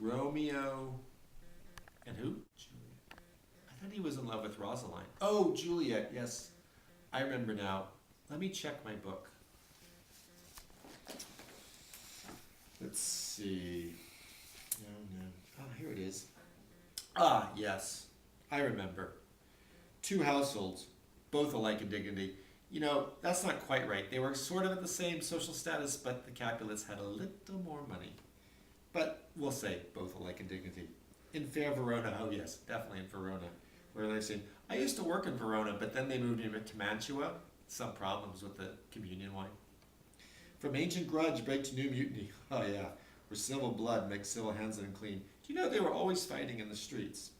Romeo and who? Juliet. I thought he was in love with Rosaline. Oh, Juliet, yes. I remember now. Let me check my book. Let's see. No. Oh, here it is. Ah, yes. I remember. Two households, both alike in dignity. You know, that's not quite right. They were sort of at the same social status, but the Capulets had a little more money. But we'll say both alike in dignity. In fair Verona, oh yes, definitely in Verona, where they're saying, I used to work in Verona, but then they moved me to Mantua. Some problems with the communion wine. From ancient grudge break to new mutiny. Oh yeah, where civil blood makes civil hands unclean. Do you know they were always fighting in the streets?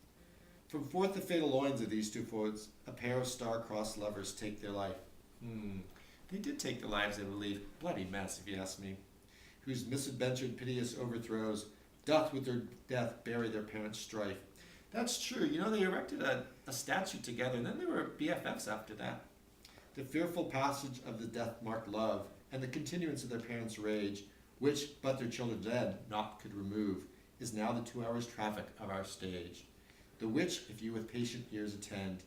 From forth the fatal loins of these two foes, a pair of star-crossed lovers take their life. They did take their lives, I believe. Bloody mess, if you ask me. Whose misadventured piteous overthrows doth with their death bury their parents' strife. That's true. You know, they erected a statue together, and then they were BFFs after that. The fearful passage of the death-marked love, and the continuance of their parents' rage, which, but their children dead, naught could remove, is now the 2 hours' traffic of our stage. The which, if you with patient ears attend,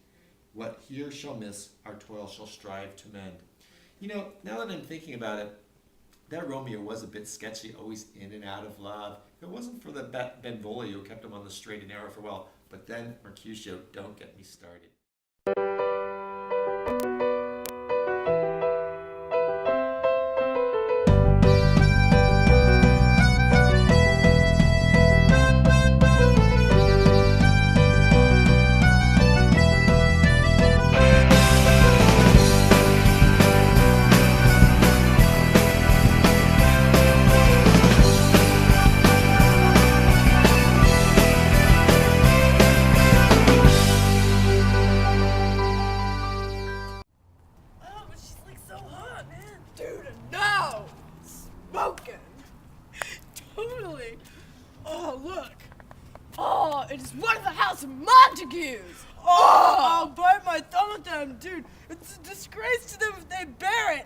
what here shall miss, our toil shall strive to mend. You know, now that I'm thinking about it, that Romeo was a bit sketchy, always in and out of love. If it wasn't for the Benvolio who kept him on the straight and narrow for a while. But then, Mercutio, don't get me started. Totally. Oh, look. Oh, it is one of the House of Montagues. Oh, I'll bite my thumb at them, dude. It's a disgrace to them if they bear it.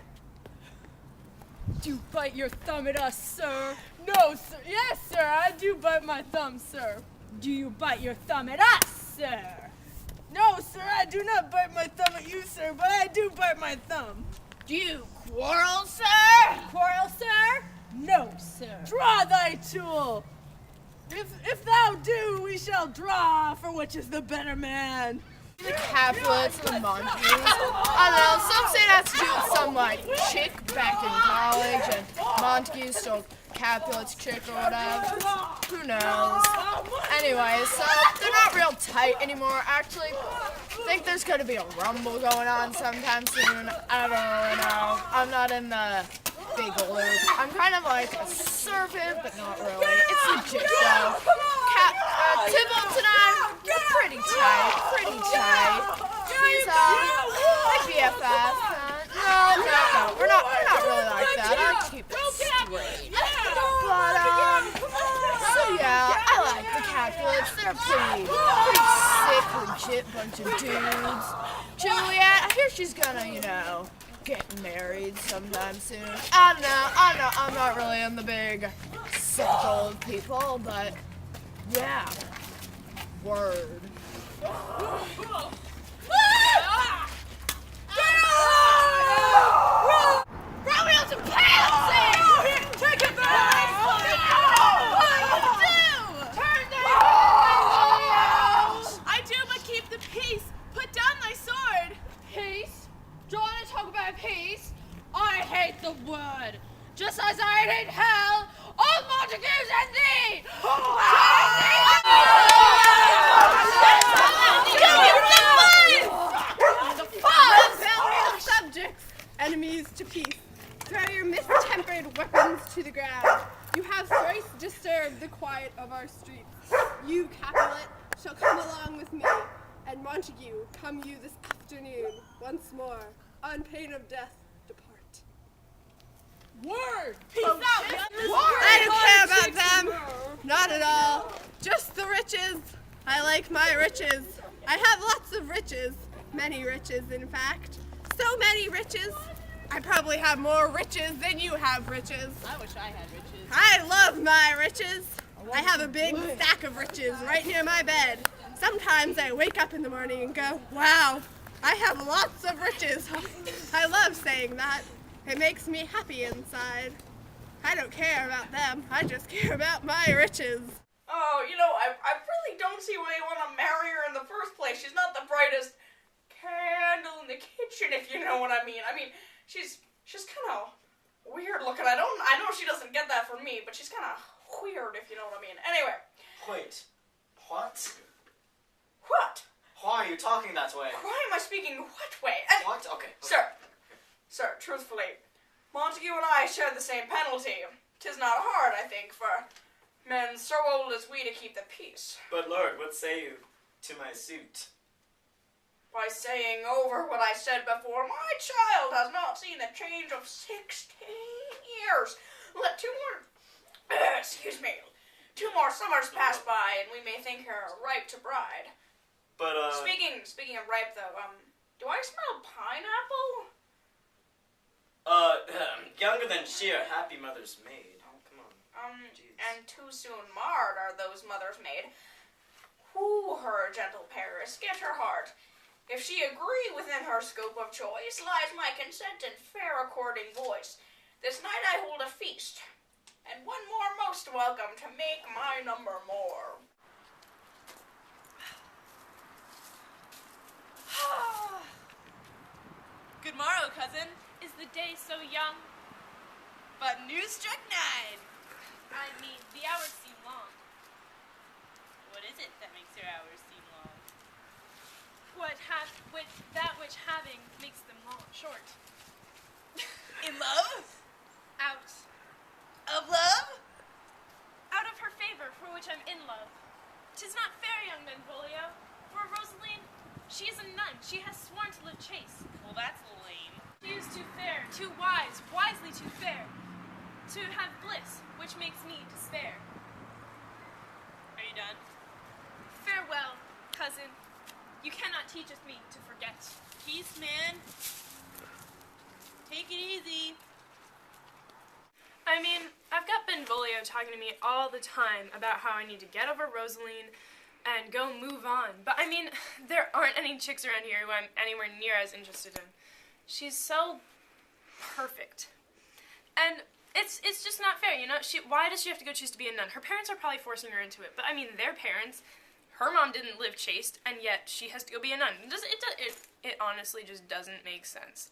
Do you bite your thumb at us, sir? No, sir. Yes, sir, I do bite my thumb, sir. Do you bite your thumb at us, sir? No, sir, I do not bite my thumb at you, sir, but I do bite my thumb. Do you quarrel, sir? Quarrel, sir? No, sir. Draw thy tool. If thou do, we shall draw, for which is the better man. The Capulets and the Montagues. I don't know, some say it has to do with some, like, chick back in college, and Montagues stole Capulet's chick or whatever. Who knows? Anyway, so they're not real tight anymore. Actually, I think there's going to be a rumble going on sometime soon. I don't really know. I'm not in the big loop. I'm kind of like a servant, but not really. It's legit though. Tybalt and I, we're pretty tight. He's my BFF. No, we're not really like that. I'll keep it straight. But so yeah, I like the Capulets. They're pretty sick, legit bunch of dudes. Juliet, I hear she's gonna, get married sometime soon. I don't know, I'm not really in the big circle of people, but yeah, word. Romeo's a pansy! Take it back! I do but keep the peace. Put down thy sword. Peace? Do you want to talk about peace? I hate the word. Just as I hate hell, all Montagues and thee! Subjects, enemies to peace. Throw your mistempered weapons to the ground. You have thrice disturbed the quiet of our streets. You, Capulet, shall come along with me, and Montague, come you this afternoon, once more, on pain of death, depart. Word! Peace out. I don't care about them. Not at all. Just the riches. I like my riches. I have lots of riches. Many riches, in fact. So many riches. I probably have more riches than you have riches. I wish I had riches. I love my riches. I have a big stack of riches right near my bed. Sometimes I wake up in the morning and go, wow, I have lots of riches. I love saying that. It makes me happy inside. I don't care about them. I just care about my riches. Oh, you know, I really don't see why you want to marry her in the first place. She's not the brightest candle in the kitchen, if you know what I mean. I mean, she's kind of weird looking. I know she doesn't get that from me, but she's kind of weird, if you know what I mean. Anyway. Wait, what? What? Why are you talking that way? Why am I speaking what way? What? Okay. Sir, truthfully, Montague and I share the same penalty. 'Tis not hard, I think, for men so old as we to keep the peace. But Lord, what say you to my suit? By saying over what I said before, my child has not seen a change of 16 years. Let two more summers pass by, and we may think her ripe to bride. But, Speaking of ripe, though, do I smell pineapple? Younger than sheer happy mother's maid. Oh, come on. Jeez. And too soon marred are those mothers made. Woo her, gentle Paris, get her heart. If she agree within her scope of choice, lies my consent and fair according voice. This night I hold a feast, and one more most welcome to make my number more. Good morrow, cousin. Is the day so young? But news struck 9. I mean, the hours seem long. What is it that makes your hours seem long? That which having makes them long, short. In love? Out Of love? of her favor, for which I'm in love. 'Tis not fair, young Benvolio. For Rosaline, she is a nun. She has sworn to live chaste. Well, that's lame. She is too fair, too wise, wisely too fair, to have bliss, which makes me despair. Are you done? Farewell, cousin. You cannot teach me to forget. Peace, man. Take it easy. I mean, I've got Benvolio talking to me all the time about how I need to get over Rosaline and go move on. But I mean, there aren't any chicks around here who I'm anywhere near as interested in. She's so perfect. And it's just not fair, you know? Why does she have to go choose to be a nun? Her parents are probably forcing her into it, but I mean, their parents, her mom didn't live chaste, and yet she has to go be a nun. It honestly just doesn't make sense.